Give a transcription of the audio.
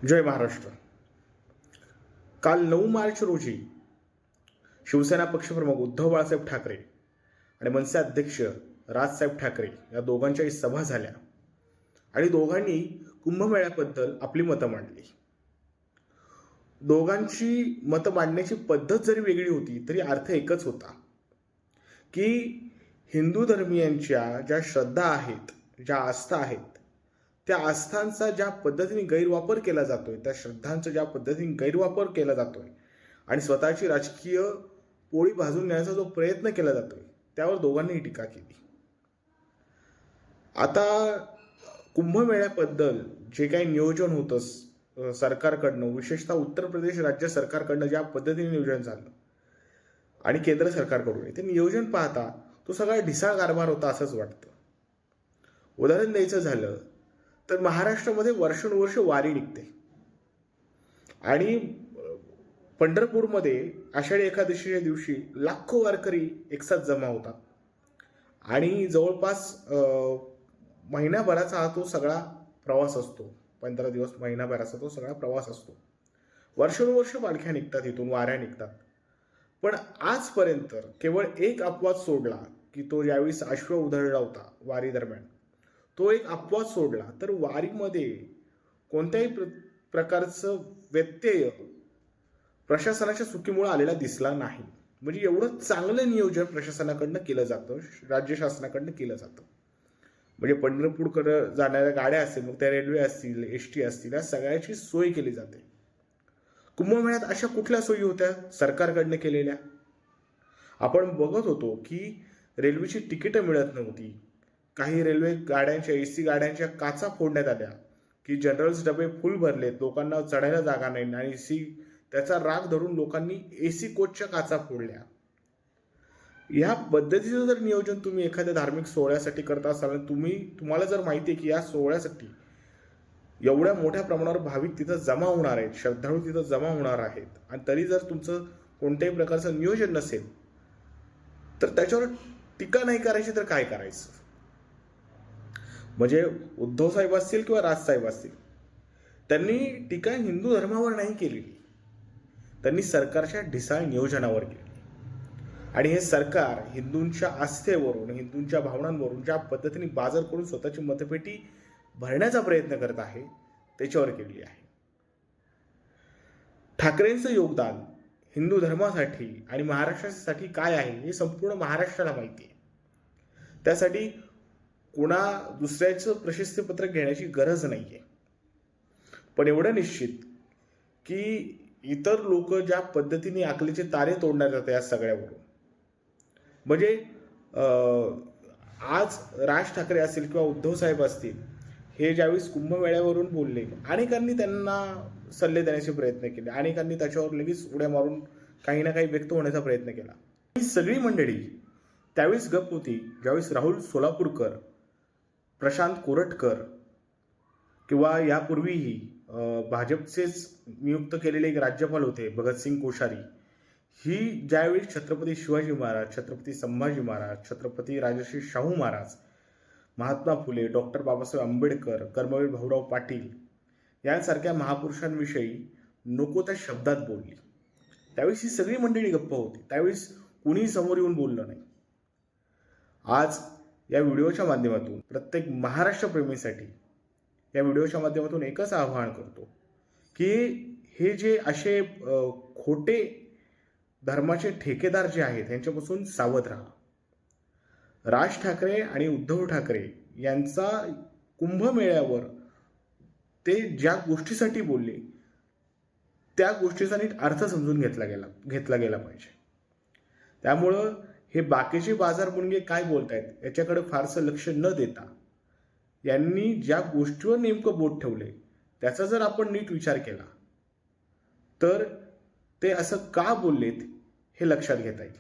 जय महाराष्ट्र. काल 9 मार्च रोजी शिवसेना पक्षप्रमुख उद्धव बाळासाहेब ठाकरे आणि मनसे अध्यक्ष राजसाहेब ठाकरे या दोघांच्याही सभा झाल्या आणि दोघांनी कुंभमेळ्याबद्दल आपली मतं मांडली. दोघांची मतं मांडण्याची पद्धत जरी वेगळी होती तरी अर्थ एकच होता की हिंदू धर्मीयांच्या ज्या श्रद्धा आहेत, ज्या आस्था आहेत, त्या आस्थांचा ज्या पद्धतीने गैरवापर केला जातोय, त्या श्रद्धांचा ज्या पद्धतीने गैरवापर केला जातोय आणि स्वतःची राजकीय पोळी भाजून नेण्याचा जो प्रयत्न केला जातोय त्यावर दोघांनीही टीका केली. आता कुंभमेळ्याबद्दल जे काही नियोजन होतं सरकारकडनं, विशेषतः उत्तर प्रदेश राज्य सरकारकडनं ज्या पद्धतीने नियोजन झालं आणि केंद्र सरकारकडून ते नियोजन पाहता तो सगळा ढिसाळ कारभार होता असंच वाटतं. उदाहरण द्यायचं झालं तर महाराष्ट्रामध्ये वर्षानुवर्ष वारी निघते आणि पंढरपूरमध्ये आषाढी एकादशीच्या दिवशी लाखो वारकरी एकसाथ जमा होतात आणि जवळपास महिनाभराचा हा तो सगळा प्रवास असतो. 15 दिवस, महिनाभराचा तो सगळा प्रवास असतो. वर्षानुवर्ष पालख्या निघतात, इथून वाऱ्या निघतात. पण आजपर्यंत केवळ एक अपवाद सोडला की तो ज्यावेळी अश्व उधळला होता वारी दरम्यान, तो एक अपवाद सोडला तर वारीमध्ये कोणत्याही प्रकारचं व्यत्यय प्रशासनाच्या चुकीमुळे आलेला दिसला नाही. म्हणजे एवढं चांगलं नियोजन प्रशासनाकडनं केलं जातं, राज्य शासनाकडनं केलं जातं. म्हणजे पंढरपूरकडे जाणाऱ्या गाड्या असतील, मग त्या रेल्वे असतील, एसटी असतील, या सगळ्याची सोय केली जाते. कुंभमेळ्यात अशा कुठल्या सोयी होत्या सरकारकडनं केलेल्या? आपण बघत होतो की रेल्वेची तिकीटं मिळत नव्हती. काही रेल्वे गाड्यांच्या, एसी गाड्यांच्या काचा फोडण्यात आल्या की जनरल्स डबे फुल भरलेत, लोकांना चढायला जागा नाही आणि त्याचा राग धरून लोकांनी एसी कोचच्या काचा फोडल्या. या पद्धतीचं जर नियोजन तुम्ही एखाद्या धार्मिक सोहळ्यासाठी करता असाल, तुम्हाला जर माहिती आहे की या सोहळ्यासाठी एवढ्या मोठ्या प्रमाणावर भाविक तिथं जमा होणार आहेत, श्रद्धाळू तिथं जमा होणार आहेत, आणि तरी जर तुमचं कोणत्याही प्रकारचं नियोजन नसेल तर त्याच्यावर टीका नाही करायची तर काय करायचं? म्हणजे उद्धव साहेब असतील किंवा राजसाहेब असतील, त्यांनी टीका हिंदू धर्मावर नाही केलेली, त्यांनी सरकारच्या ढिसाळ नियोजनावर केली. आणि हे सरकार हिंदूंच्या आस्थेवरून, हिंदूंच्या भावनांवरून ज्या पद्धतीने बाजार करून स्वतःची मतपेटी भरण्याचा प्रयत्न करत आहे त्याच्यावर केली आहे. ठाकरेंचं योगदान हिंदू धर्मासाठी आणि महाराष्ट्रासाठी काय आहे हे संपूर्ण महाराष्ट्राला माहिती आहे. त्यासाठी कोणा दुसऱ्याचं प्रशस्तीपत्र घेण्याची गरज नाहीये. पण एवढं निश्चित की इतर लोक ज्या पद्धतीने अकलेचे तारे तोडण्यात जातात या सगळ्यावरून, म्हणजे आज राज ठाकरे असतील किंवा उद्धव साहेब असतील, हे ज्यावेळेस कुंभमेळ्यावरून बोलले, अनेकांनी त्यांना सल्ले देण्याचे प्रयत्न केले, अनेकांनी त्याच्यावर लगेच उड्या मारून काही ना काही व्यक्त होण्याचा प्रयत्न केला. ही सगळी मंडळी त्यावेळेस गप्प होती ज्यावेळेस राहुल सोलापूरकर, प्रशांत कोरटकर किंवा यापूर्वीही भाजपचेच नियुक्त केलेले एक राज्यपाल होते भगतसिंग कोश्यारी, ही ज्यावेळी छत्रपती शिवाजी महाराज, छत्रपती संभाजी महाराज, छत्रपती राजर्षी शाहू महाराज, महात्मा फुले, डॉक्टर बाबासाहेब आंबेडकर, कर्मवीर भाऊराव पाटील यांसारख्या महापुरुषांविषयी नको त्या शब्दात बोलली, त्यावेळेस ही सगळी मंडळी गप्प होती. त्यावेळेस कुणीही समोर येऊन बोललं नाही. आज या व्हिडिओच्या माध्यमातून प्रत्येक महाराष्ट्रप्रेमीसाठी या व्हिडिओच्या माध्यमातून एकच आवाहन करतो की हे जे असे खोटे धर्माचे ठेकेदार जे आहेत यांच्यापासून सावध राहा. राज ठाकरे आणि उद्धव ठाकरे यांचा कुंभमेळ्यावर ते ज्या गोष्टीसाठी बोलले त्या गोष्टीचा नीट अर्थ समजून घेतला गेला पाहिजे. त्यामुळं हे बाकीचे बाजार मुंगे काय बोलतायत याच्याकडे फारसं लक्ष न देता यांनी ज्या गोष्टीवर नेमकं बोट ठेवले त्याचा जर आपण नीट विचार केला तर ते असं का बोललेत हे लक्षात घेता येईल.